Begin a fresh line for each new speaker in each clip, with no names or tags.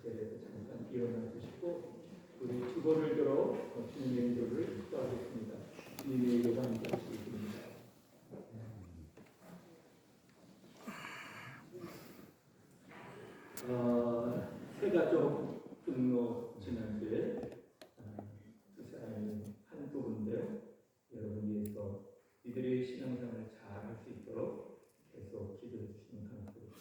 자리에서 잠깐 일어나 주시고 우리 주보를 들어 주님의 인도를 기도하겠습니다. 주님의 인도가 함께 하시겠습니다. 세가족 등록 지난주에 두 사람이 한두 분인데요. 여러분 위해서 이들의 신앙생활을 잘 할 수 있도록 계속 기도해 주시면 감사드립니다.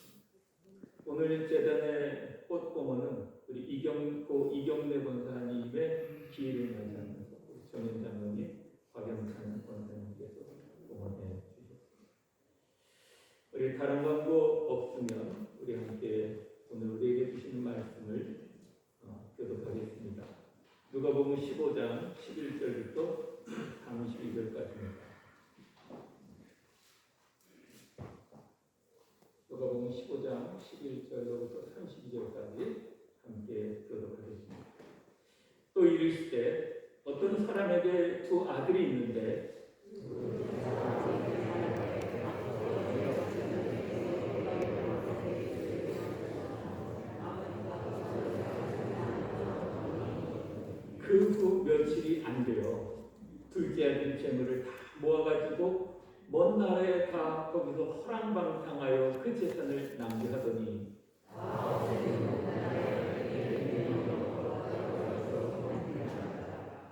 오늘 재단의 꽃봉헌은 우리 이경래 권사님의 기일을 맞이하면서 우리 정현 장로님, 박영찬 권사님께서 봉헌해 주셨습니다. 우리 다른 광고 없으면 우리 함께 오늘 우리에게 주신 말씀을 교독하겠습니다. 누가복음 15장 11절부터 32절까지입니다. 누가복음 15장 11절부터 32절까지 함께 교독하겠습니다. 또 이르시되 어떤 사람에게 두 아들이 있는데 그 후 며칠이 안 되어 둘째 아들 재물을 다 모아가지고 먼 나라에 가 거기서 허랑방탕하여 그 재산을 낭비하더니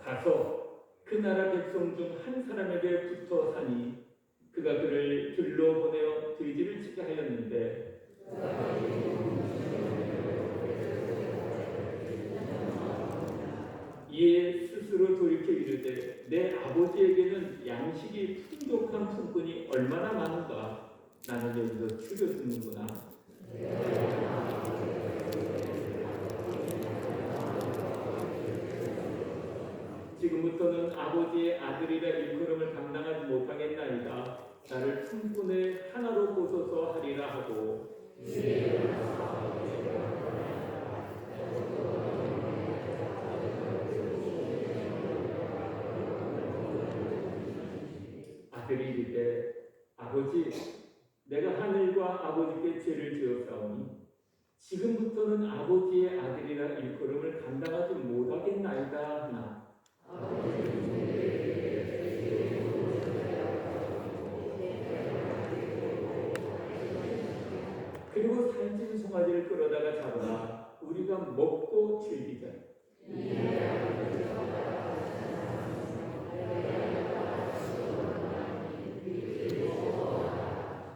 가서 그 나라 백성 중 한 사람에게 붙어 사니 그가 그를 들로 보내어 돼지를 치게 하였는데 이에 스스로 돌이켜 이르되 내 아버지에게는 양식이 풍족한 품꾼이 얼마나 많은가. 나는 여기서 죽여 죽는구나. 지금부터는 아버지의 아들이라 일컬음을 감당하지 못하겠나이다. 나를 품꾼의 하나로 보소서 하리라 하고 아들이 이르되 아버지 내가 하늘과 아버지께 죄를 지었사오니 지금부터는 아버지의 아들이라 일컬음을 감당하지 못하겠나이다 하나 그리고 살찐 송아지를 끌어다가 잡으라 우리가 먹고 즐기자.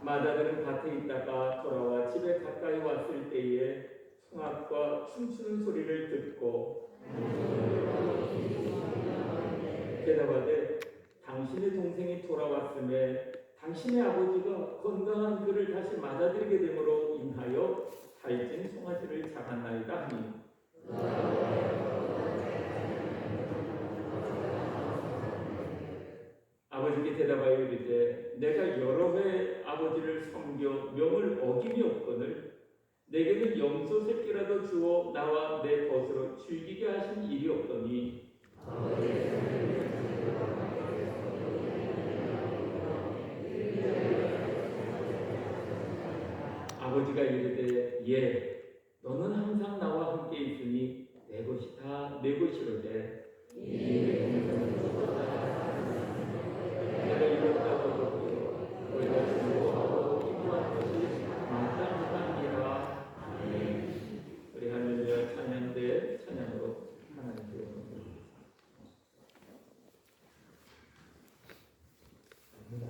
마다들은 밭에 있다가 돌아와 집에 가까이 왔을 때에 송아지가 춤추는 소리를 듣고 대답하되 당신의 동생이 돌아왔음에 당신의 아버지가 건강한 그를 다시 맞아들이게 됨으로 인하여 살찐 송아지를 잡았나이다 하니 아버지께 대답하여 이르되 내가 여러 해 아버지를 섬겨 명을 어김이 없거늘 내게는 염소 새끼라도 주어 나와 내 것으로 즐기게 하신 일이 없더니 아버지가 이르되 예 너는 항상 나와 함께 있으니 내 것이 다 내 것이로되 내가 이렇다고 우리가 중고하고 기뻐한 것이 마땅하니라. 우리 할렐루야 찬양대 찬양으로 하나님께 영광을 드립니다.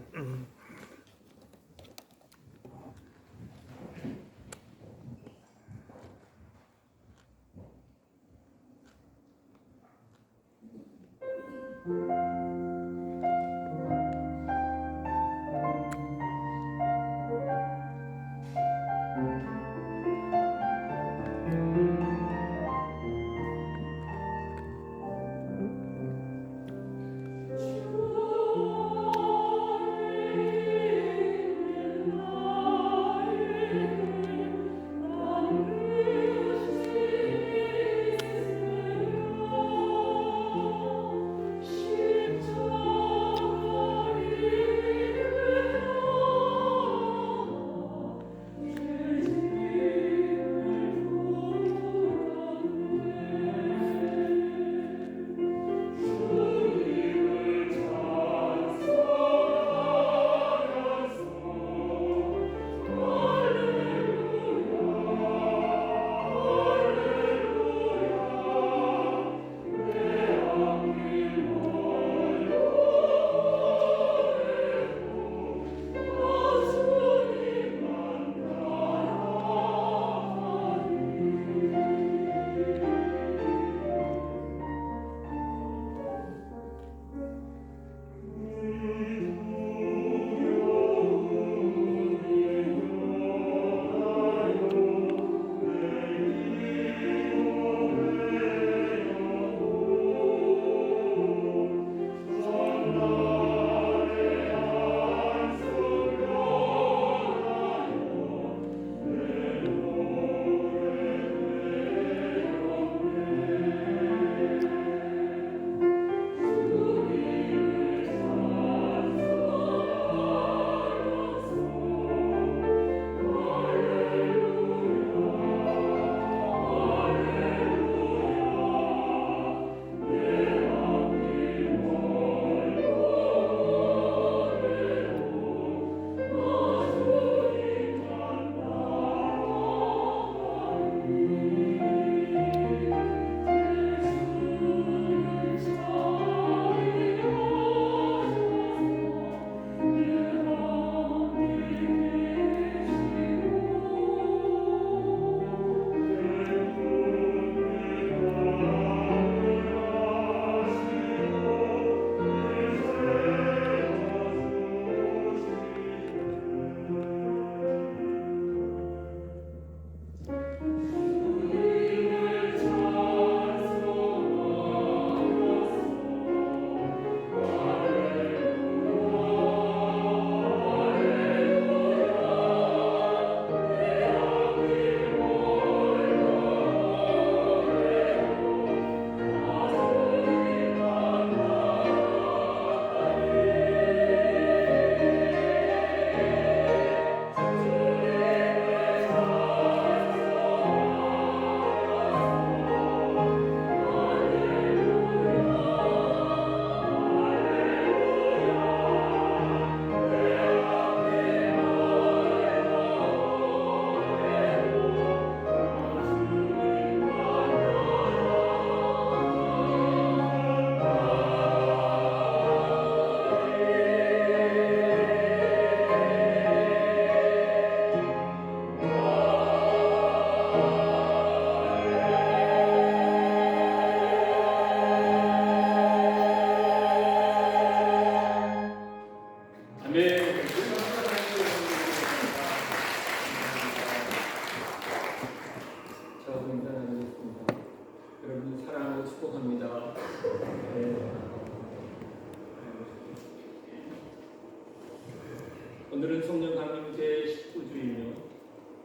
오늘은 성령 강림 제19주이며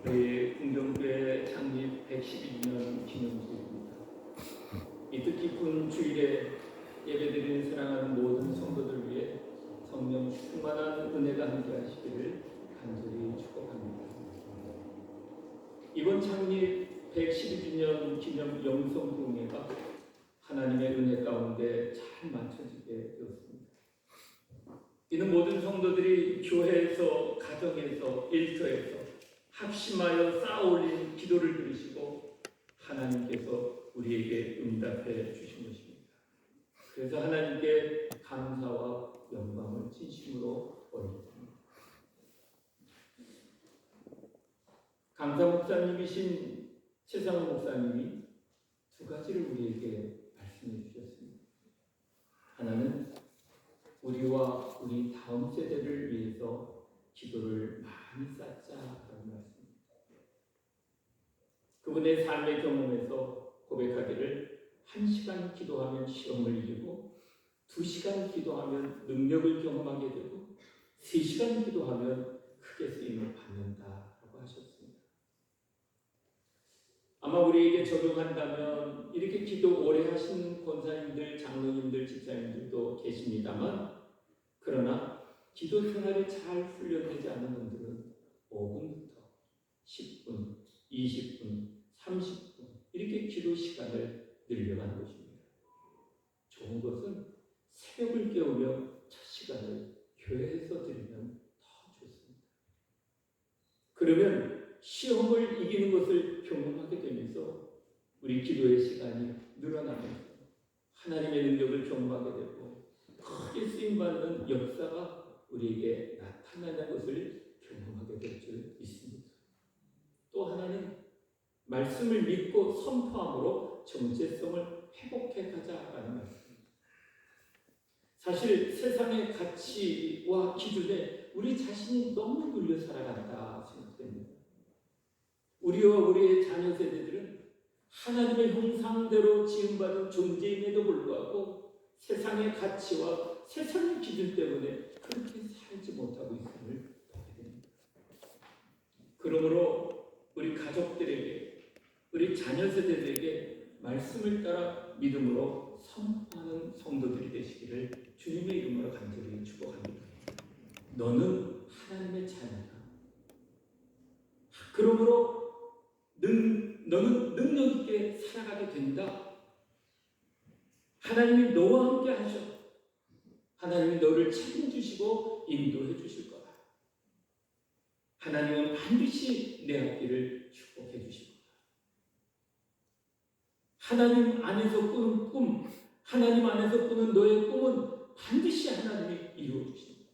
저희 궁정교회 창립 112주년 기념주일입니다. 이 뜻깊은 주일에 예배드리는 사랑하는 모든 성도들 위해 성령 충만한 은혜가 함께하시기를 간절히 축복합니다. 이번 창립 112주년 기념 영성공예가 하나님의 은혜 가운데 잘 맞춰지게 되었습니다. 이는 모든 성도들이 교회에서, 가정에서, 일터에서 합심하여 쌓아올린 기도를 들으시고 하나님께서 우리에게 응답해 주신 것입니다. 그래서 하나님께 감사와 영광을 진심으로 올립니다. 강사 목사님이신 최상호 목사님이 두 가지를 우리에게 말씀해 주셨습니다. 하나는 우리와 우리 다음 세대를 위해서 기도를 많이 쌓자라는 말씀입니다. 그분의 삶의 경험에서 고백하기를 1시간 기도하면 시험을 이기고 2시간 기도하면 능력을 경험하게 되고 3시간 기도하면 크게 쓰임을 받는다라고 하셨습니다. 아마 우리에게 적용한다면 이렇게 기도 오래 하신 권사님들, 장로님들, 집사님들도 계십니다만 그러나 기도 생활이 잘 훈련되지 않은 분들은 5분부터 10분, 20분, 30분 이렇게 기도 시간을 늘려가는 것입니다. 좋은 것은 새벽을 깨우며 첫 시간을 교회에서 드리면 더 좋습니다. 그러면 시험을 이기는 것을 경험하게 되면서 우리 기도의 시간이 늘어나면서 하나님의 능력을 경험하게 되고 크게 쓰임받는 역사가 우리에게 나타나는 것을 경험하게 될 줄 믿습니다. 또 하나는 말씀을 믿고 선포함으로 정체성을 회복해 가자라는 말씀입니다. 사실 세상의 가치와 기준에 우리 자신이 너무 눌려 살아간다 생각됩니다. 우리와 우리의 자녀 세대들은 하나님의 형상대로 지음받은 존재임에도 불구하고 세상의 가치와 세상의 기준 때문에 그렇게 살지 못하고 있음을 보게 됩니다. 그러므로 우리 가족들에게, 우리 자녀 세대들에게 말씀을 따라 믿음으로 선포하는 성도들이 되시기를 주님의 이름으로 간절히 축복합니다. 너는 하나님의 자녀다. 그러므로 너는 능력 있게 살아가게 된다. 하나님이 너와 함께 하셔. 하나님이 너를 책임주시고 인도해 주실 거다. 하나님은 반드시 내 앞길을 축복해 주실 거다. 하나님 안에서 꾸는 꿈, 하나님 안에서 꾸는 너의 꿈은 반드시 하나님이 이루어 주십니다.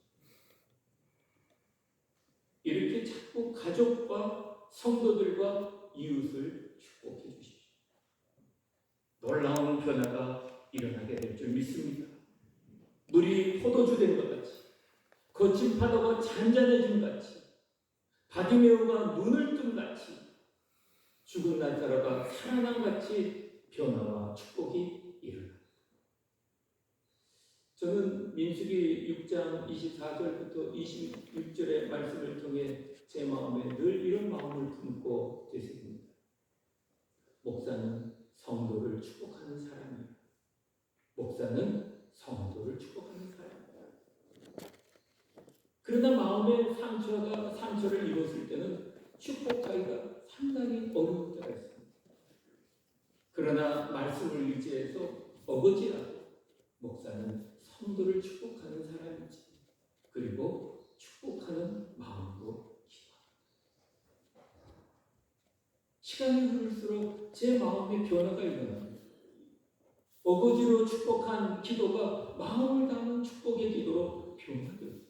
이렇게 자꾸 가족과 성도들과 이웃을 축복해 주십시오. 놀라운 변화가 일어나게 될 줄 믿습니다. 물이 포도주 된 것 같이, 거친 파도가 잔잔해진 것 같이, 바디메오가 눈을 뜬 같이, 죽은 나사로가 살아난 같이 변화와 축복이 일어납니다. 저는 민수기 6장 24절부터 26절의 말씀을 통해 제 마음에 늘 이런 마음을 품고 되새깁니다. 목사는 성도를 축복하는 사람이에요. 목사는 성도를 축복하는 사람이에요. 그러나 마음의 상처를 입었을 때는 축복하기가 상당히 어려울 때가 있습니다. 그러나 말씀을 의지해서 어거지라도 목사는 성도를 축복하는 사람이지. 그리고 축복하는 마음으로 기도합니다. 시간이 흐를수록 제 마음의 변화가 일어납니다. 어거지로 축복한 기도가 마음을 담은 축복의 기도로 변화되었습니다.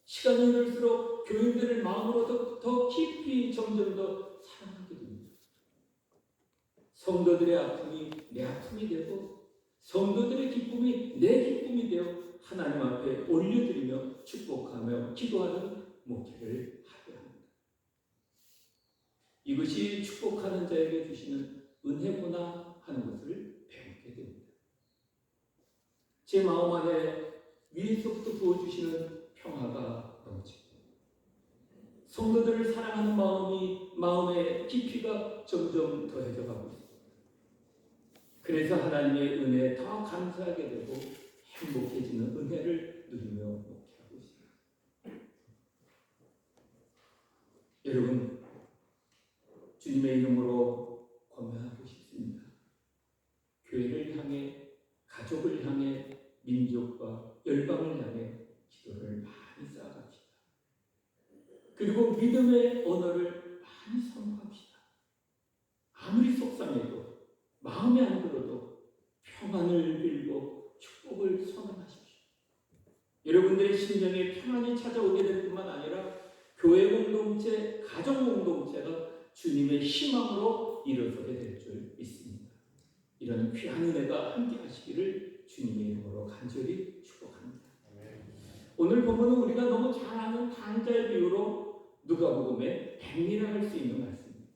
시간이 흐를수록 교인들을 마음으로 더 깊이 점점 더 사랑하게 됩니다. 성도들의 아픔이 내 아픔이 되고 성도들의 기쁨이 내 기쁨이 되어 하나님 앞에 올려드리며 축복하며 기도하는 목회를 하게 합니다. 이것이 축복하는 자에게 주시는 은혜구나 하는 것을 배우게 됩니다. 제 마음 안에 위에서부터 부어주시는 평화가 넘칩니다. 성도들을 사랑하는 마음의 깊이가 점점 더해져 가고 있습니다. 그래서 하나님의 은혜에 더 감사하게 되고 행복해지는 은혜를 누리며 목회하고 있습니다. 여러분, 주님의 이름으로 권면하고 싶습니다. 교회를 향해, 가족을 향해, 민족과 열방을 향해 기도를 많이 쌓아갑시다. 그리고 믿음의 언어를 많이 선포합시다. 아무리 속상해도 마음에 안 들어도 평안을 빌고 축복을 선언하십시오. 여러분들의 심령에 평안이 찾아오게 될 뿐만 아니라 교회 공동체, 가정 공동체가 주님의 희망으로 일어서게 될 줄 믿습니다. 이런 귀한 은혜가 함께 하시기를 주님의 이름으로 간절히 축복합니다. 오늘 본문은 우리가 너무 잘 아는 탕자의 비유로 누가복음의 백미라 할 수 있는 말씀입니다.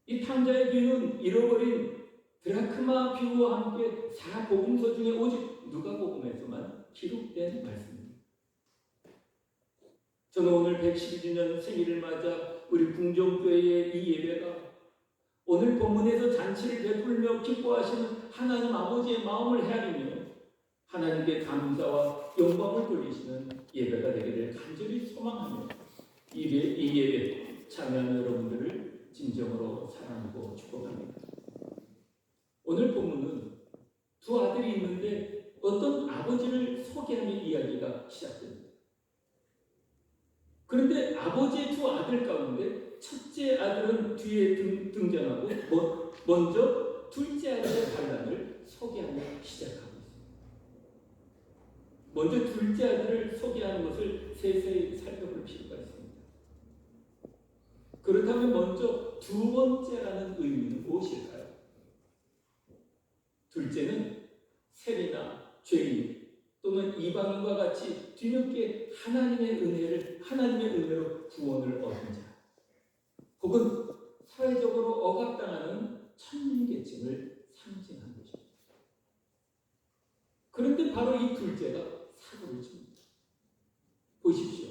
이 탕자의 비유는 잃어버린 드라크마 비유와 함께 4복음서 중에 오직 누가복음에서만 기록된 말씀입니다. 저는 오늘 112주년 생일을 맞아 우리 궁정교회의 이 예배가 오늘 본문에서 잔치를 베풀며 기뻐하시는 하나님 아버지의 마음을 헤아리며 하나님께 감사와 영광을 돌리시는 예배가 되기를 간절히 소망하며 이 예배 참여하는 여러분들을 진정으로 사랑하고 축복합니다. 오늘 본문은 두 아들이 있는데 어떤 아버지를 소개하는 이야기가 시작됩니다. 그런데 아버지의 두 아들 가운데 첫째 아들은 뒤에 등장하고 먼저 둘째 아들의 반란을 소개하며 시작합니다. 먼저 둘째 아들을 소개하는 것을 세세히 살펴볼 필요가 있습니다. 그렇다면 먼저 두 번째라는 의미는 무엇일까요? 둘째는 세리나 죄인 또는 이방인과 같이 뒤늦게 하나님의 은혜로 구원을 얻은 자, 혹은 사회적으로 억압당하는 천민계층을 상징하는 것입니다. 그런데 바로 이 둘째가 사고를 칩니다. 보십시오.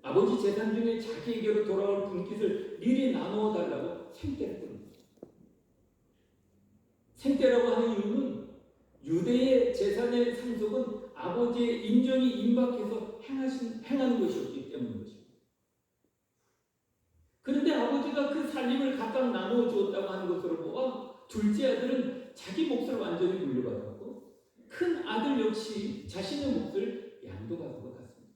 아버지 재산 중에 자기에게로 돌아올 분깃을 미리 나누어 달라고 생떼를 듭니다. 생떼라고 하는 이유는 유대의 재산의 상속은 아버지의 인정이 임박해서 행하는 것이었기 때문입니다. 그런데 아버지가 그 살림을 각각 나누어 주었다고 하는 것으로 보아 둘째 아들은 자기 몫을 완전히 물려받았고 큰 아들 역시 자신의 몫을 양도받은 것 같습니다.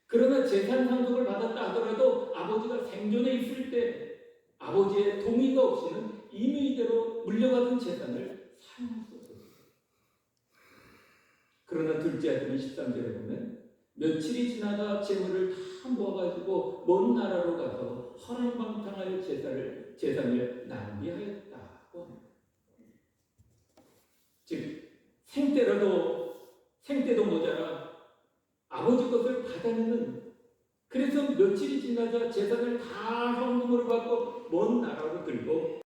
그러나 재산 상속을 받았다 하더라도 아버지가 생존해 있을 때 아버지의 동의가 없이는 임의대로 물려받은 재산을 사용할 수 없었습니다. 그러나 둘째 아들은 13절에 보면 며칠이 지나다 재물을 다 모아가지고 먼 나라로 가서 허랑방탕하여 재산을 낭비하였다고 합니다. 즉 생때도 모자라 아버지 것을 받아내는, 그래서 며칠이 지나자 재산을 다 현금으로 받고 먼 나라로 들고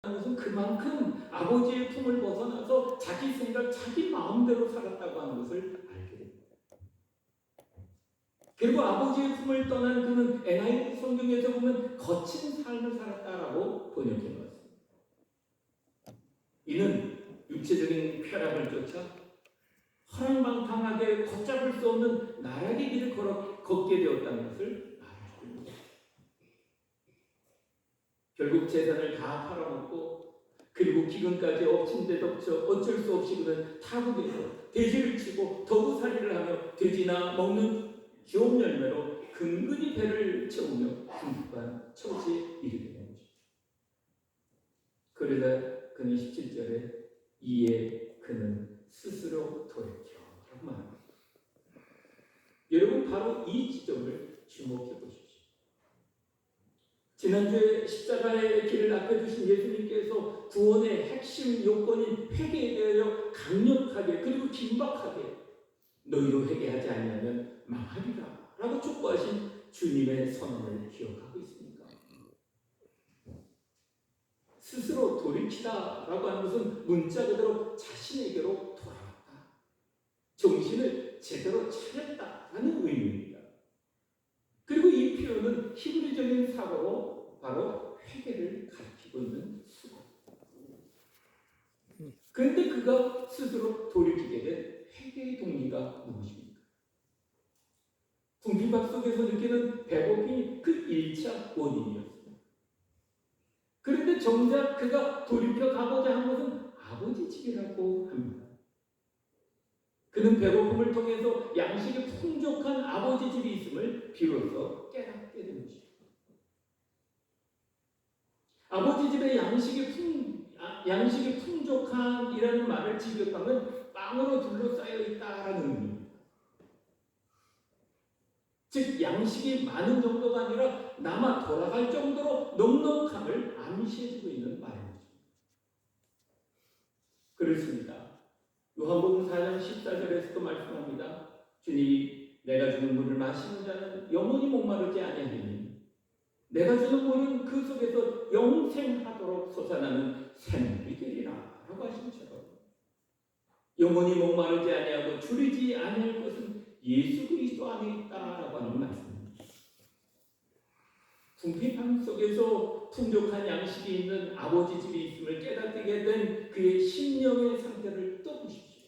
것은 그만큼 아버지의 품을 벗어나서 자기 생각, 자기 마음대로 살았다고 하는 것을 알게 됩니다. 그리고 아버지의 품을 떠난 그는 NIV 성경에서 보면 거친 삶을 살았다라고 번역해 놓았습니다. 이는 육체적인 쾌락을 쫓아 허랑방탕하게 걷잡을 수 없는 나락의 길을 걷게 되었다는 것을 말하고 있습니다. 결국 재산을 다 팔아먹고 그리고 기근까지 엎친 데 덮쳐 어쩔 수 없이 그는 타국에서 돼지를 치고 더부살이를 하며 돼지나 먹는 주업 열매로 근근히 배를 채우며 궁핍한 처지에 이르게 된 것입니다. 그러자 그는 17절에 이에 그는 스스로 돌이켜라고 말합니다. 여러분, 바로 이 지점을 주목해 보십시오. 지난주에 십자가의 길을 앞에 두신 예수님께서 구원의 핵심 요건인 회개에 대하여 강력하게 그리고 긴박하게 너희도 회개하지 않으면 망하리라 라고 촉구하신 주님의 선언을 기억하고 있습니까? 스스로 돌이키다 라고 하는 것은 문자 그대로 자신에게로 돌아왔다, 정신을 제대로 차렸다라는 의미입니다. 사고로 바로 회개를 가르치고 있는 수고. 그런데 그가 스스로 돌이키게 된 회개의 동기가 무엇입니까? 궁핍밥 속에서 느끼는 배고픔이 그 1차 원인이었습니다. 그런데 정작 그가 돌이켜 가고자 한 것은 아버지 집이라고 합니다. 그는 배고픔을 통해서 양식이 풍족한 아버지 집이 있음을 비로소 깨닫게 된 것입니다. 아버지 집에 양식이 풍족한이라는 말을 직역하면 빵으로 둘러싸여 있다라는 의미입니다. 즉 양식이 많은 정도가 아니라 남아 돌아갈 정도로 넉넉함을 암시해주고 있는 말입니다. 그렇습니다. 요한복음 4장 14절에서도 말씀합니다. 주님, 내가 주는 물을 마시는 자는 영원히 목마르지 아니하리니 내가 주는 물은 그 속에서 영생하도록 솟아나는 샘물이 되리라 라고 하신 것처럼 영원히 목마르지 아니하고 줄이지 아니할 것은 예수 그리스도 안에 있다라고 하는 말씀입니다. 궁핍함 속에서 풍족한 양식이 있는 아버지 집이 있음을 깨닫게 된 그의 심령의 상태를 또 보십시오.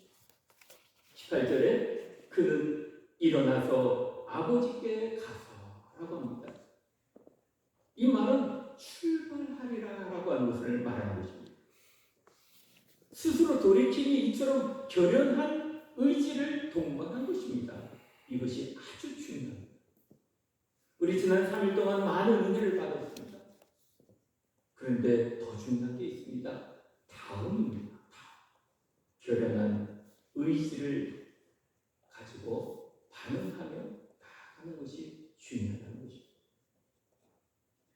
18절에 그는 일어나서 아버지께 가서라고 합니다. 이 말은 출발하리라라고 하는 것을 말하는 것입니다. 스스로 돌이킴이 이처럼 결연한 의지를 동반한 것입니다. 이것이 아주 중요합니다. 우리 지난 3일 동안 많은 은혜를 받았습니다. 그런데 더 중요한 게 있습니다. 다음입니다. 결연한 의지를 가지고 반응하며 나아가는 것이 중요하다는 것입니다.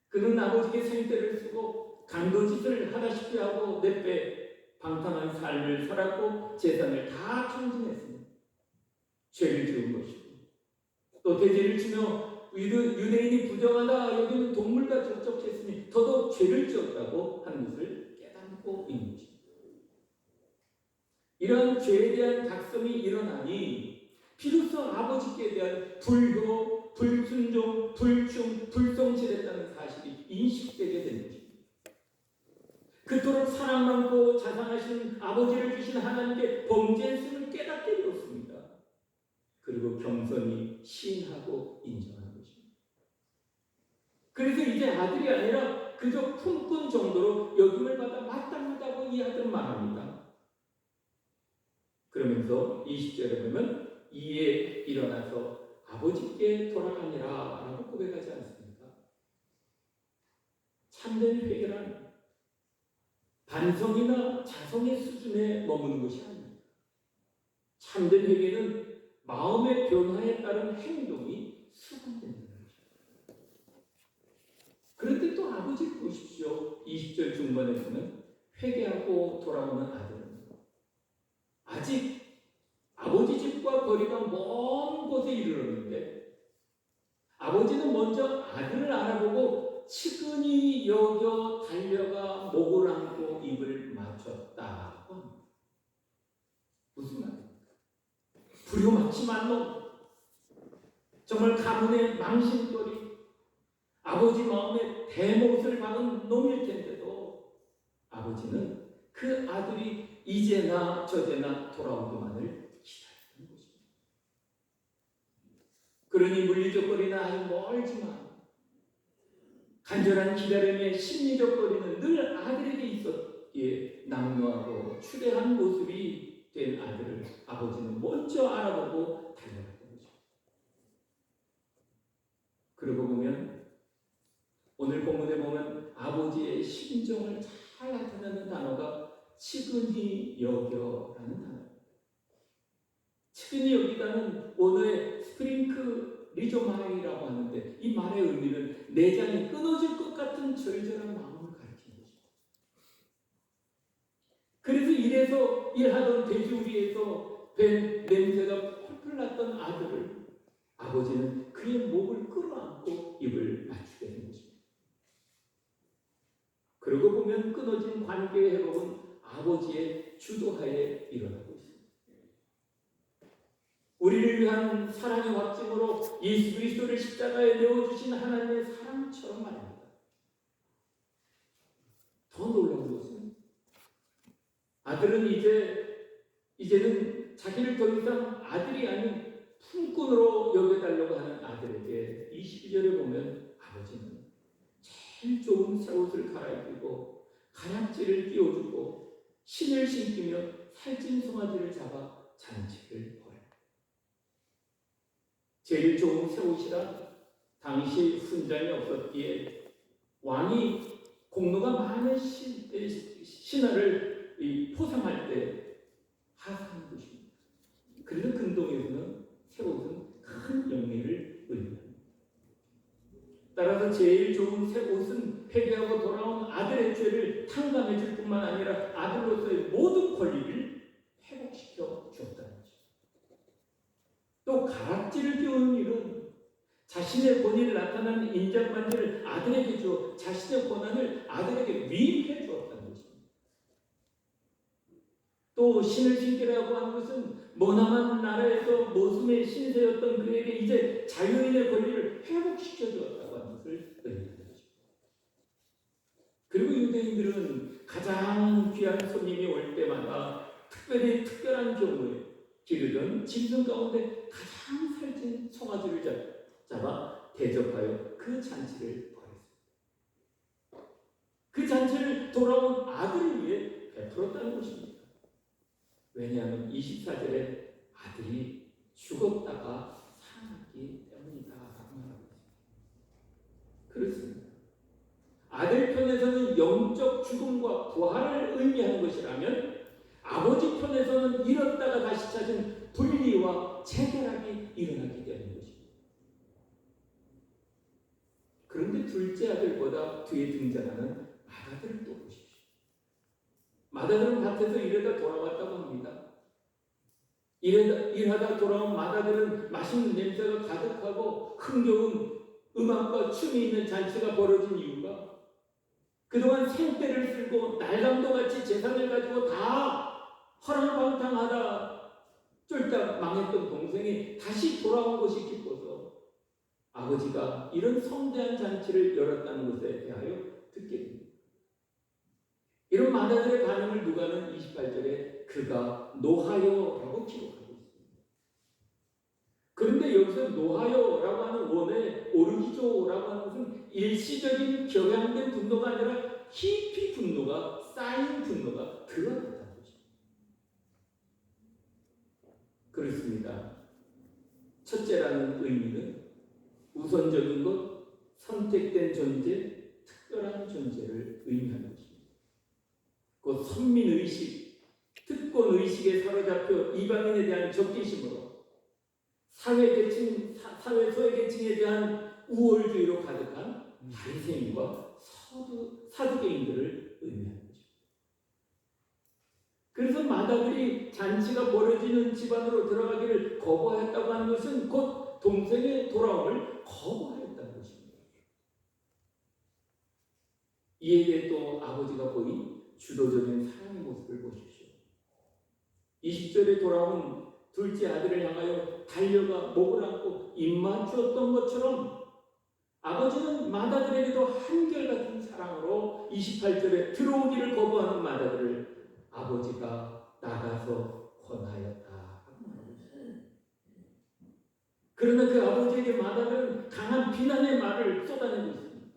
그는 아버지께 생떼를 쓰고 강도짓을 하다시피 하고 내빼 방탕한 삶을 살았고 재산을 다 탕진했습니다. 죄를 지은 것이고 또 돼지를 치며 유대인이 부정하다 여기는 동물과 접촉했으니 더더욱 죄를 지었다고 하는 것을 깨닫고 있는 것입니다. 이러한 죄에 대한 각성이 일어나니 비로소 아버지께 대한 불효, 불순종, 불충, 불성실했다는 사실이 인식되게 된 것입니다. 그토록 사랑 많고 자상하신 아버지를 주신 하나님께 범죄했음을 깨닫게 되었습니다. 그리고 겸손히 시인하고 인정하는 것입니다. 그래서 이제 아들이 아니라 그저 품꾼 정도로 여김을 받아 마땅하다고 이 아들은 말합니다. 그러면서 20절에 보면 이에 일어나서 아버지께 돌아가니라 라고 고백하지 않습니까? 참된 회개란 반성이나 자성의 수준에 머무는 것이 아닙니다. 참된 회개는 마음의 변화에 따른 행동이 수반된다는 것입니다. 그런데 또 아버지를 보십시오. 20절 중반에 보면 회개하고 돌아오는 아들은 아직 아버지 집과 거리가 먼 곳에 이르렀는데 아버지는 먼저 아들을 알아보고 측은히 여겨 달려가 목을 안고 입을 맞췄다고 합니다. 무슨 말입니까? 불효막심한 놈, 정말 가문의 망신거리, 아버지 마음에 대못을 박은 놈일 텐데도 아버지는 그 아들이 이제나 저제나 돌아오기만을 기다리는 것입니다. 그러니 물리적 거리는 아주 멀지만 간절한 기다림의 심리적 거리는 늘 아들에게 있었기에 낙노하고 추대한 모습이 된 아들을 아버지는 먼저 알아보고 달려갔던 거죠. 그러고 보면 오늘 본문에 보면 아버지의 심정을 잘 나타내는 단어가 측은히 여겨라는 단어입니다. 측은히 여기다는 원어의 스프링크 리조마이라고 하는데 이 말의 의미는 내장이 끊어질 것 같은 절절한 마음을 가리키는 것입니다. 그래서 이래서 일하던 돼지우리에서 밴 냄새가 펄펄 났던 아들을 아버지는 그의 목을 끌어안고 입을 맞추게 된 것입니다. 그러고 보면 끊어진 관계의 회복은 아버지의 주도하에 일어나고 있습니다. 우리를 위한 사랑의 확증으로 예수 그리스도를 십자가에 내어주신 하나님의 사랑처럼 말입니다. 더 놀라운 것은 아들은 이제는 자기를 더 이상 아들이 아닌 품꾼으로 여겨달라고 하는 아들에게 22절에 보면 아버지는 제일 좋은 새 옷을 갈아입히고 가락지를 끼워주고 신을 신기며 살찐 송아지를 잡아 잔치를 벌여. 제일 좋은 새 옷이라 당시 훈장이 없었기에 왕이 공로가 많은 신하를 포상할 때 하사하는 것입니다. 그래서 근동에서는 새 옷은 큰 영예를 의미합니다. 따라서 제일 좋은 새 옷은 회개하고 돌아온 아들의 죄를 탕감해 줄 뿐만 아니라 아들로서의 모든 권리를 회복시켜 주었다는 것입니다. 또 가락지를 끼우는 일은 자신의 본인을 나타내는 인장반지를 아들에게 주어 자신의 권한을 아들에게 위임해 주었다는 것입니다. 또 신을 신기라고 하는 것은 머나먼 나라에서 모순의 신세였던 그에게 이제 자유인의 권리를 회복시켜 주었다고 하는 것을 의미하는 것입니다. 그리고 유대인들은 가장 귀한 손님이 올 때마다 특별히 특별한 경우에 기르던 짐승 가운데 가장 살찐 송아지를 잡아 대접하여 그 잔치를 벌였습니다. 그 잔치를 돌아온 아들을 위해 베풀었다는 것입니다. 왜냐하면 24절에 아들이 죽었다가 살아났기 때문이다 라고 말하고 있습니다. 그렇습니다. 아들 편에서는 영적 죽음과 부활을 의미하는 것이라면 아버지 편에서는 잃었다가 다시 찾은 분리와 재결합이 일어나기 때문인 것입니다. 그런데 둘째 아들보다 뒤에 등장하는 마다들을 또 보십시오. 마다들은 밭에서 일하다 돌아왔다고 합니다. 일하다 돌아온 마다들은 맛있는 냄새가 가득하고 흥겨운 음악과 춤이 있는 잔치가 벌어진 이유가 그동안 생떼를 쓸고 날감도 같이 재산을 가지고 다 허랑방탕하다 쫄딱 망했던 동생이 다시 돌아온 것이 기뻐서 아버지가 이런 성대한 잔치를 열었다는 것에 대하여 듣게 됩니다. 이런 마다들의 반응을 누가는 28절에 그가 노하여라고 기록하고 있습니다. 그런데 여기서 노하여라고 하는 원의 오르기조라고 하는 것은 일시적인 격양된 분노가 아니라 깊이 분노가 쌓인 분노가 드러났다는 것입니다. 그렇습니다. 첫째라는 의미는 우선적인 것, 선택된 존재, 특별한 존재를 의미하는 것입니다. 곧 선민의식, 특권의식에 사로잡혀 이방인에 대한 적개심으로 사회계층, 사회 소외계층에 대한 우월주의로 가득한 바리새인과 사두개인들을 의미하는 것입니다. 그래서 마다들이 잔치가 벌어지는 집안으로 들어가기를 거부하였다고 하는 것은 곧 동생의 돌아옴을 거부하였다는 것입니다. 이에 대해 또 아버지가 보인 주도적인 사랑의 모습을 보십시오. 20절에 돌아온 둘째 아들을 향하여 달려가 목을 안고 입맞추었던 것처럼 아버지는 마다들에게도 한결같은 사랑으로 28절에 들어오기를 거부하는 마다들을 아버지가 나가서 권하였다. 그러나 그 아버지에게 마다들은 강한 비난의 말을 쏟아내고 있습니다.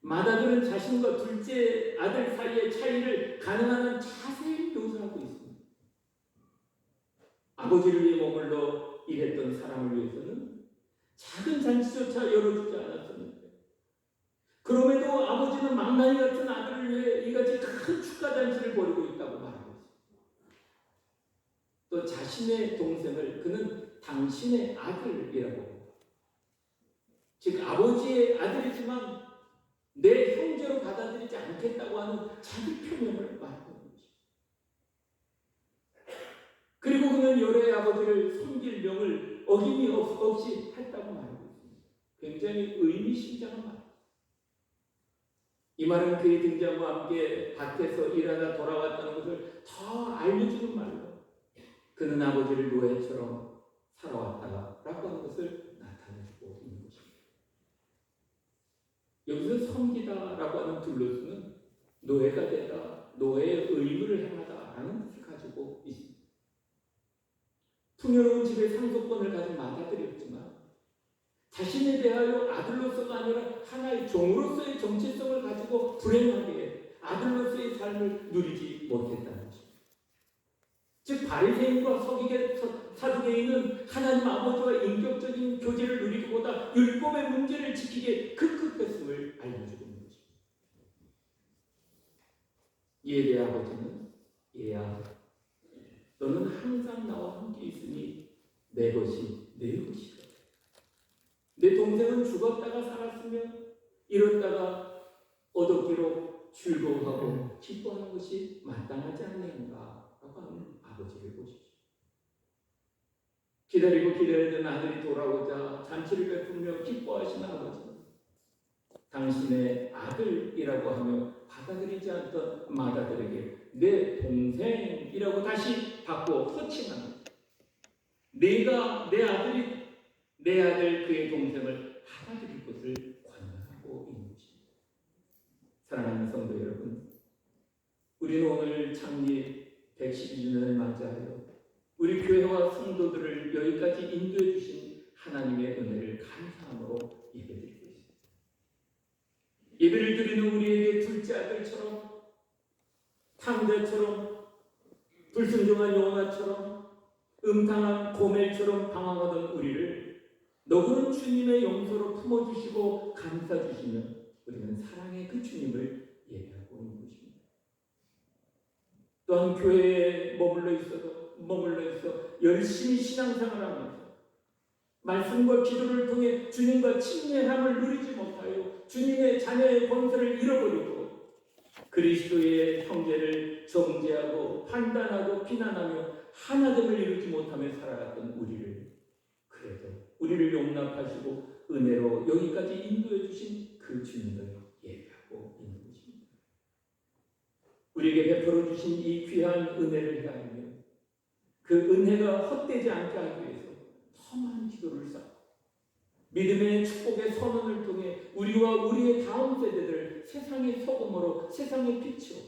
마다들은 자신과 둘째 아들 사이의 차이를 가능한 한 자세히 묘사하고 있습니다. 아버지를 위해 머물러 일했던 사람을 위해서는 작은 잔치조차 열어주지 않았었는데 그럼에도 아버지는 망나니 같은 아들을 위해 이같이 큰 축가 잔치를 벌이고 있다고 말하고 있습니다. 또 자신의 동생을 그는 당신의 아들이라고 합니다. 즉 아버지의 아들이지만 내 형제로 받아들이지 않겠다고 하는 자기 표명을 말하고 있는 것입니다. 그리고 그는 열의 아버지를 섬길 명을 어김이 없이 했다고 말하고 있습니다. 굉장히 의미심장한 말입니다. 이 말은 그의 등장과 함께 밭에서 일하다 돌아왔다는 것을 더 알려주는 말로 그는 아버지를 노예처럼 살아왔다라고 하는 것을 나타내주고 있는 것입니다. 여기서 섬기다라고 하는 둘로스는 노예가 되다, 노예의 의무를 행하다라는 뜻을 가지고 있습니다. 풍요로운 집의 상속권을 가진 마다들이었지만 자신에 대하여 아들로서가 아니라 하나의 종으로서의 정체성을 가지고 불행하게 아들로서의 삶을 누리지 못했다는 것입니다. 즉 바리새인과 사두개인은 하나님 아버지와 인격적인 교제를 누리기보다 율법의 문제를 지키기에 급급했음을 알려주고 있는 것입니다. 이에 대해 아버지는 얘야 너는 항상 나와 함께 있으니 내 것이 내 것이다. 내 동생은 죽었다가 살았으며 이렇다가 얻었기로 즐거워하고 기뻐하는 것이 마땅하지 않는가 라고 하는 아버지를 보십시오. 기다리고 기다리던 아들이 돌아오자 잔치를 베풀며 기뻐하시는 아버지는 당신의 아들이라고 하며 받아들이지 않던 마다들에게 내 동생이라고 다시 바꿔 호칭합니다. 내가 내 아들 그의 동생을 받아들일 것을 권면하고 있는 것입니다. 사랑하는 성도 여러분, 우리는 오늘 창립 112주년을 맞이하여 우리 교회와 성도들을 여기까지 인도해 주신 하나님의 은혜를 감사함으로 예배드리고 있습니다. 예배를 드리는 우리에게 둘째 아들처럼 탕자처럼 불순종한 요나처럼 음탕한 고멜처럼 방황하던 우리를 너그러운 주님의 용서로 품어주시고 감싸주시며 우리는 사랑의 그 주님을 예배하고 있는 것입니다. 또한 교회에 머물러 있어 열심히 신앙생활하면서 말씀과 기도를 통해 주님과 친밀함을 누리지 못하여 주님의 자녀의 권세를 잃어버리고 그리스도의 형제를 정죄하고 판단하고 비난하며 하나됨을 이루지 못하며 살아갔던 우리를 그래도 우리를 용납하시고 은혜로 여기까지 인도해 주신 그 주님을 예배하고 있는 것입니다. 우리에게 베풀어 주신 이 귀한 은혜를 향하여 그 은혜가 헛되지 않게 하기 위해서 더 많은 기도를 쌓고 믿음의 축복의 선언을 통해 우리와 우리의 다음 세대들을 세상의 소금으로 세상의 빛으로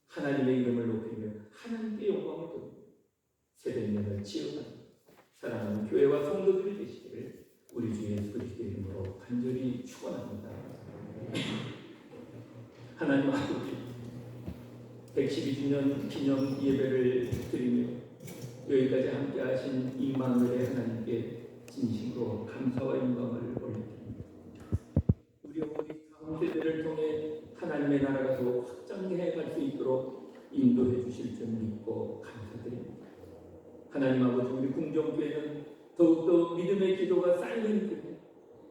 하나님의 이름을 높이며 하나님께 영광을 돌리고 세대인을 지어가는 사랑하는 교회와 성도들이 되시기를 우리 주 예수 그리스도의 이름으로 간절히 축원합니다. 하나님 아버지 112주년 기념 예배를 드리며 여기까지 함께 하신 임마누엘의 하나님께 진심으로 감사와 영광을 올려드립니다. 우리 다음 세대를 통해 하나님의 나라가 더 확장해 갈 수 있도록 인도해 주실 줄 믿고 감사드립니다. 하나님 아버지 우리 궁정교회는 더욱더 믿음의 기도가 쌓이는 교회,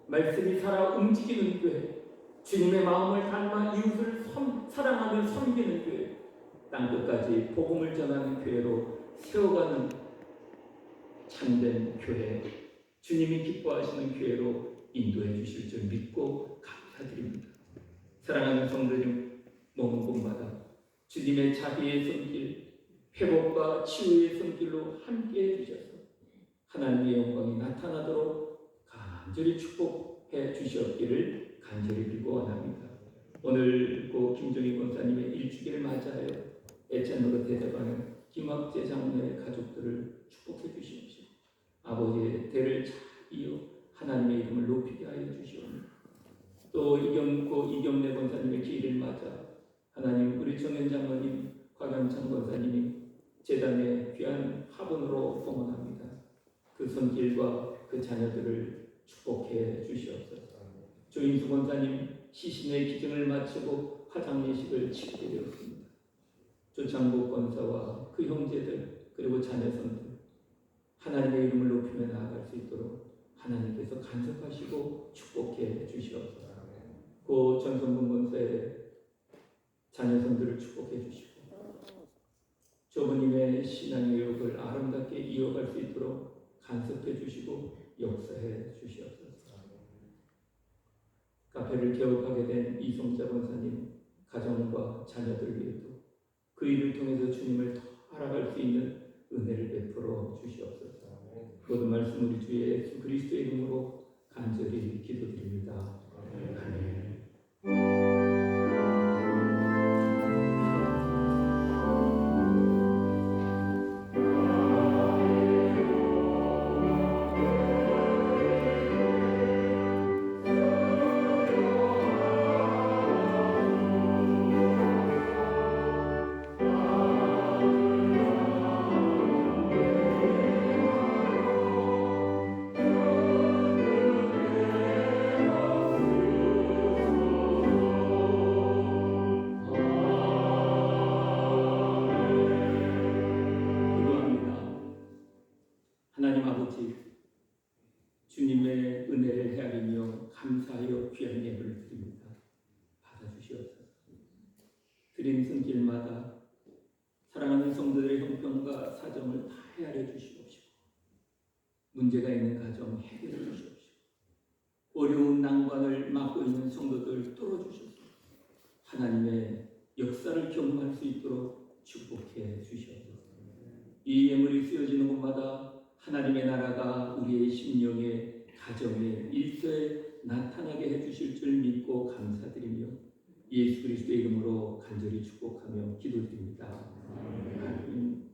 말씀이 살아 움직이는 교회, 주님의 마음을 닮아 이웃을 사랑하며 섬기는 교회, 땅끝까지 복음을 전하는 교회로 세워가는 참된 교회, 주님이 기뻐하시는 교회로 인도해 주실 줄 믿고 감사드립니다. 사랑하는 성도님, 몸은 본받아 주님의 자비의 손길, 회복과 치유의 손길로 함께해 주셔서 하나님의 영광이 나타나도록 간절히 축복해 주셨기를 간절히 빌고 원합니다. 오늘 고 김종희 권사님의 일주기를 맞이하여 애찬으로 대접하는 김학재 장로의 가족들을 축복해 주시옵시고 아버지의 대를 잘 이어 하나님의 이름을 높이게 하여 주시옵니다. 또 이경래 권사님의 기일을 맞아 하나님 우리 정현 장로님, 곽영찬 권사님이 재단의 귀한 화분으로 봉헌합니다. 그 손길과 그 자녀들을 축복해 주시옵소서. 조인수 권사님 시신의 기증을 마치고 화상 예식을 치르게 되었습니다. 조창복 권사와 그 형제들 그리고 자녀선들 하나님의 이름을 높이며 나아갈 수 있도록 하나님께서 간섭하시고 축복해 주시옵소서. 고 전성근 권사의 자녀선들을 축복해 주시고 조부님의 신앙의 욕을 아름답게 이어갈 수 있도록 간섭해 주시고 역사해 주시옵소서. 카페를 개업하게 된 이송자 권사님 가정과 자녀들 위에도 그 일을 통해서 주님을 더 알아갈 수 있는 은혜를 베풀어 주시옵소서. 모든 말씀 우리 주 예수 그리스도의 이름으로 간절히 기도드립니다. 아멘. 하나님 아버지, 주님의 은혜를 헤아리며 감사하여 귀한 예물을 드립니다. 받아주시옵소서. 드린 손길마다 사랑하는 성도들의 형편과 사정을 다 헤아려 주시옵시고, 문제가 있는 가정 해결해 주시옵시고, 어려운 난관을 맡고 있는 성도들 뚫어주셔서 하나님의 역사를 경험할 수 있도록 축복해 주시옵소서. 이 예물이 쓰여지는 곳마다 하나님의 나라가 우리의 심령에, 가정에, 일터에 나타나게 해주실 줄 믿고 감사드리며 예수 그리스도의 이름으로 간절히 축복하며 기도드립니다. 아멘.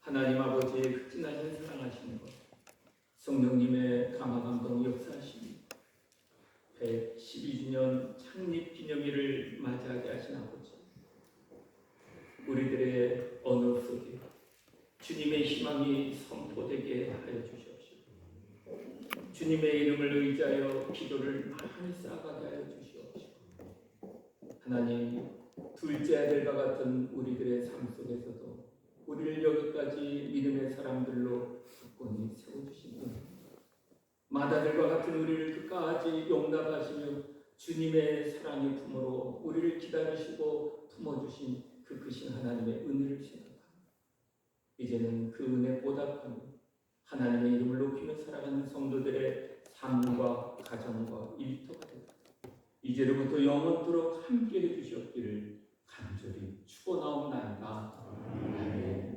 하나님 아버지의 극진하신 사랑하시는 것, 성령님의 감화 감동 역사하시니 112주년 창립 기념일을 맞이하게 하신 아버지, 우리들의 언어 속에 주님의 희망이 선포되게 하여 주시옵시고, 주님의 이름을 의지하여 기도를 많이 쌓아가게 하여 주시옵시고, 하나님, 둘째 아들과 같은 우리들의 삶 속에서도 우리를 여기까지 믿음의 사람들로 굳건히 세워주신 분, 마다들과 같은 우리를 끝까지 용납하시며 주님의 사랑의 품으로 우리를 기다리시고 품어주신 그 크신 하나님의 은혜를 생각하며 이제는 그 은혜 보답하며 하나님의 이름을 높이며 살아가는 성도들의 삶과 가정과 일터가 되고 이제로부터 영원토록 함께해 주시옵기를 간절히 축원하옵나이다. 아멘.